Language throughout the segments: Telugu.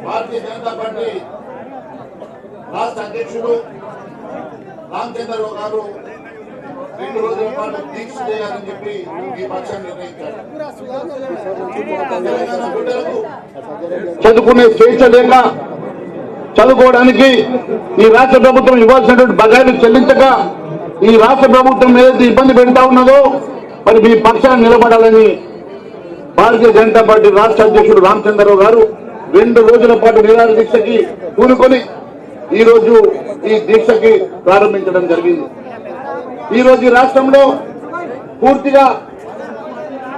భారతీయ జనతా పార్టీ రాష్ట్ర అధ్యక్షుడు రామచంద్రరావు గారు 2 రోజుల పాటు దీక్ష చేయాలని చెప్పి ఈ పక్షాన్ని నిర్ణయించారు. తెలంగాణ బిడ్డలకు చదువుకునే స్వేచ్ఛ లేక చదువుకోవడానికి ఈ రాష్ట్ర ప్రభుత్వం ఇవ్వాల్సినటువంటి బకాయిలు చెల్లించక ఈ రాష్ట్ర ప్రభుత్వం ఏదైతే ఇబ్బంది పెడతా ఉన్నదో మరి మీ పక్షాన్ని నిలబడాలని భారతీయ జనతా పార్టీ రాష్ట్ర అధ్యక్షుడు రామచంద్రరావు గారు 2 రోజుల పాటు నిరాహార దీక్షకి కూనుకొని ఈ రోజు ఈ దీక్షకి ప్రారంభించడం జరిగింది. ఈ రోజు ఈ రాష్ట్రంలో పూర్తిగా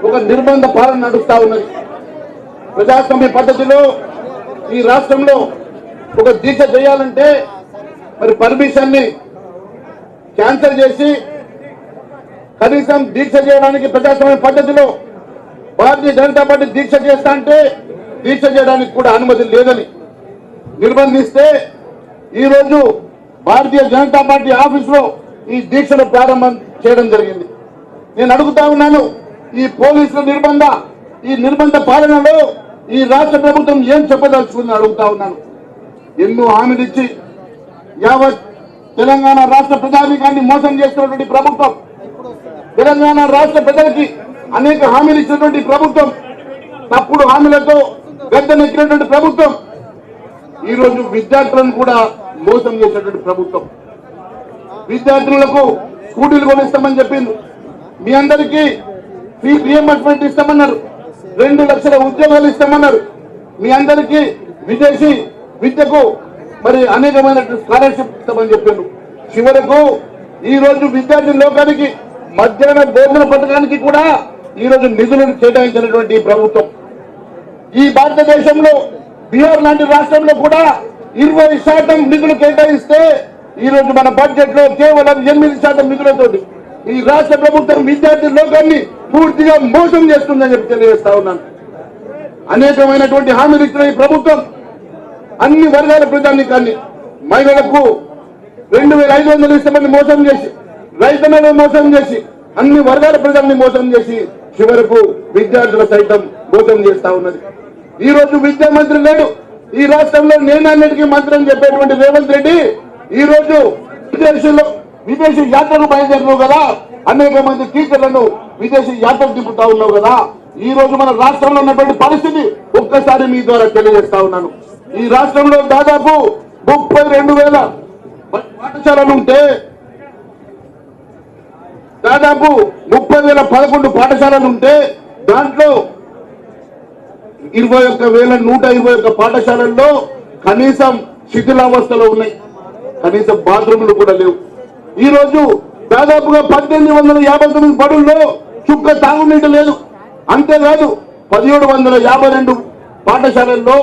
ఒక నిర్బంధ పాలన నడుస్తా ఉన్నది. ప్రజాస్వామ్య పద్ధతిలో ఈ రాష్ట్రంలో ఒక దీక్ష చేయాలంటే మరి పర్మిషన్ ని క్యాన్సిల్ చేసి కనీసం దీక్ష చేయడానికి ప్రజాస్వామ్య పద్ధతిలో భారతీయ జనతా పార్టీ దీక్ష చేస్తా అంటే దీక్ష చేయడానికి కూడా అనుమతి లేదని నిర్బంధిస్తే ఈ రోజు భారతీయ జనతా పార్టీ ఆఫీసులో ఈ దీక్షను ప్రారంభం చేయడం జరిగింది. నేను అడుగుతా ఉన్నాను, ఈ పోలీసుల నిర్బంధ పాలనలో ఈ రాష్ట్ర ప్రభుత్వం ఏం చెప్పదలుచుకుందని అడుగుతా ఉన్నాను. ఎన్నో హామీలు ఇచ్చి యావత్ తెలంగాణ రాష్ట్ర ప్రజానీకాన్ని మోసం చేస్తున్నటువంటి ప్రభుత్వం, తెలంగాణ రాష్ట్ర ప్రజలకి అనేక హామీలు ఇచ్చినటువంటి ప్రభుత్వం, తప్పుడు హామీలతో గద్దెనెక్కినటువంటి ప్రభుత్వం, ఈ రోజు విద్యార్థులను కూడా మోసం చేసినటువంటి ప్రభుత్వం. విద్యార్థులకు స్కూటీలు కొనిస్తామని చెప్పింది, మీ అందరికీ ఫీ రియంబర్స్మెంట్ ఇస్తామన్నారు, 2 లక్షల ఉద్యోగాలు ఇస్తామన్నారు, మీ అందరికీ విదేశీ విద్యకు మరి అనేకమైన స్కాలర్షిప్ ఇస్తామని చెప్పారు. చివరకు ఈ రోజు విద్యార్థి లోకానికి మధ్యాహ్న భోజన పథకానికి కూడా ఈ రోజు నిధులను కేటాయించినటువంటి ప్రభుత్వం. ఈ భారతదేశంలో బీహార్ లాంటి రాష్ట్రంలో కూడా 20% నిధులు కేటాయిస్తే ఈ రోజు మన బడ్జెట్ లో కేవలం 8% నిధులతోటి ఈ రాష్ట్ర ప్రభుత్వం విద్యార్థి లోకాన్ని పూర్తిగా మోసం చేస్తుందని చెప్పి తెలియజేస్తా ఉన్నాను. అనేకమైనటువంటి హామీలు ఇచ్చిన ఈ ప్రభుత్వం అన్ని వర్గాల ప్రజానీకాన్ని, మహిళలకు 2500 ఇస్తామని మోసం చేసి, రైతులను మోసం చేసి, అన్ని వర్గాల ప్రజల్ని మోసం చేసి చివరకు విద్యార్థుల సైతం మోసం చేస్తా ఉన్నది. ఈ రోజు విద్యా మంత్రి లేడు ఈ రాష్ట్రంలో, నేనన్నిటికీ మంత్రి అని చెప్పేటువంటి రేవంత్ రెడ్డి ఈ రోజు విదేశీ యాత్రకు బయలుదేరినావు కదా, అనేక మంది టీచర్లను విదేశీ యాత్రకు తిప్పుతా ఉన్నావు కదా. ఈ రోజు మన రాష్ట్రంలో ఉన్నటువంటి పరిస్థితి ఒక్కసారి మీ ద్వారా తెలియజేస్తా ఉన్నాను. ఈ రాష్ట్రంలో దాదాపు 32,000 పాఠశాలలుంటే దాదాపు 30,011 పాఠశాలలుంటే దాంట్లో 21,121 పాఠశాలల్లో కనీసం శిథిలావస్థలో ఉన్నాయి, కనీసం బాత్రూములు కూడా లేవు. ఈ రోజు దాదాపుగా 1859 బడుల్లో చుక్క తాగునీటి లేదు. అంతేకాదు 1752 పాఠశాలల్లో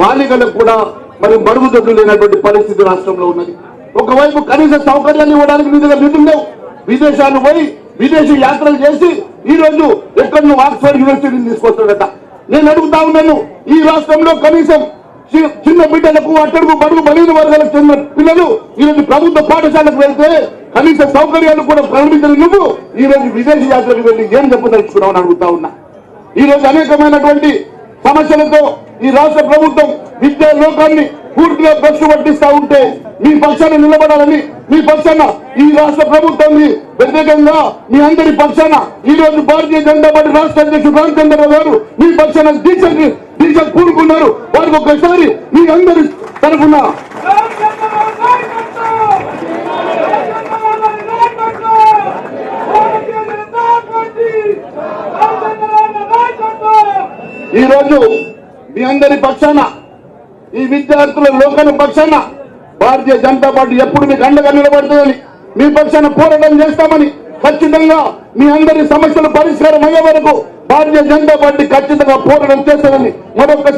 బాలికలకు కూడా మరి మరుగుదొడ్లు లేనటువంటి పరిస్థితి రాష్ట్రంలో ఉన్నది. ఒకవైపు కనీస సౌకర్యాన్ని ఇవ్వడానికి నిధులు లేవు. విదేశాలు పోయి విదేశీ యాత్రలు చేసి ఈ రోజు ఎక్కడో ఆక్స్ఫర్డ్ యూనివర్సిటీని తీసుకొస్తాడట. నేను అడుగుతా ఉన్నాను, ఈ రాష్ట్రంలో కనీసం చిన్న బిడ్డలకు అట్టడుగు బడుగు బలహీన వర్గాలకు చెందిన పిల్లలు ఈ రోజు ప్రభుత్వ పాఠశాలకు వెళ్తే కనీస సౌకర్యాలు కూడా ప్రారంభించిన నువ్వు ఈ రోజు విదేశీ యాత్రకు వెళ్ళి ఏం చెప్పదలుచుకున్నావు అని అడుగుతా ఉన్నా. ఈ రోజు అనేకమైనటువంటి సమస్యలతో ఈ రాష్ట్ర ప్రభుత్వం విద్యా లోకాన్ని పూర్తిగా భ్రష్టు పట్టిస్తా ఉంటే మీ పక్షాన నిలబడాలని, మీ పక్షాన ఈ రాష్ట్ర ప్రభుత్వాన్ని వ్యతిరేకంగా మీ అందరి పక్షాన ఈ రోజు భారతీయ జనతా పార్టీ రాష్ట్ర అధ్యక్షుడు రామచంద్రరావు గారు మీ పక్షాన దీక్ష పూనుకున్నారు. వారికి ఒక్కసారి మీ అందరి తరఫున ఈ రోజు మీ అందరి పక్షాన ఈ విద్యార్థుల లోకల పక్షాన భారతీయ జనతా పార్టీ ఎప్పుడు మీకు అండగా నిలబడుతుందని, మీ పక్షాన పోరాటం చేస్తామని, ఖచ్చితంగా మీ అందరి సమస్యలు పరిష్కారం అయ్యే వరకు భారతీయ జనతా పార్టీ ఖచ్చితంగా పోరాటం చేస్తామని మరొకసారి